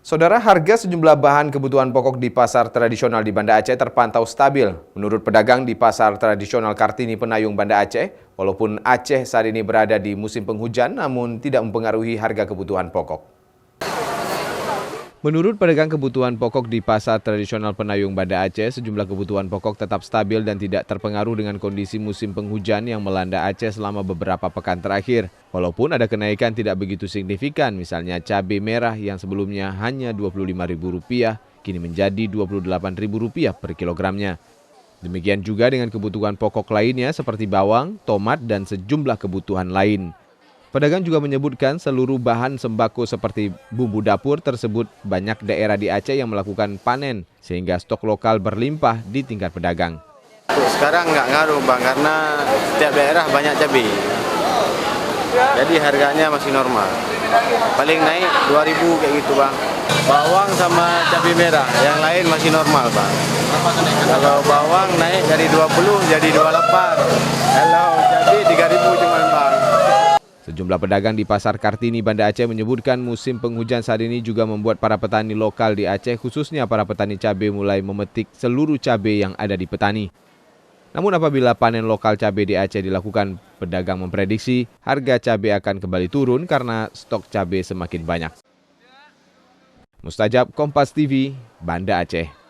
Saudara, harga sejumlah bahan kebutuhan pokok di pasar tradisional di Banda Aceh terpantau stabil. Menurut pedagang di pasar tradisional Kartini Penayung Banda Aceh, walaupun Aceh saat ini berada di musim penghujan, namun tidak mempengaruhi harga kebutuhan pokok. Menurut pedagang kebutuhan pokok di pasar tradisional Penayung Banda Aceh, sejumlah kebutuhan pokok tetap stabil dan tidak terpengaruh dengan kondisi musim penghujan yang melanda Aceh selama beberapa pekan terakhir. Walaupun ada kenaikan tidak begitu signifikan, misalnya cabai merah yang sebelumnya hanya Rp25.000, kini menjadi Rp28.000 per kilogramnya. Demikian juga dengan kebutuhan pokok lainnya seperti bawang, tomat, dan sejumlah kebutuhan lain. Pedagang juga menyebutkan seluruh bahan sembako seperti bumbu dapur tersebut banyak daerah di Aceh yang melakukan panen sehingga stok lokal berlimpah di tingkat pedagang. Sekarang nggak ngaruh Bang, karena setiap daerah banyak cabai. Jadi harganya masih normal. Paling naik 2.000 kayak gitu Bang. Bawang sama cabai merah, yang lain masih normal Bang. Kalau bawang naik dari 20 jadi 28. Kalau cabai 3.000 cuman Bang. Sejumlah pedagang di pasar Kartini Banda Aceh menyebutkan musim penghujan saat ini juga membuat para petani lokal di Aceh, khususnya para petani cabai, mulai memetik seluruh cabai yang ada di petani. Namun apabila panen lokal cabai di Aceh dilakukan, pedagang memprediksi harga cabai akan kembali turun karena stok cabai semakin banyak. Mustajab, Kompas TV, Banda Aceh.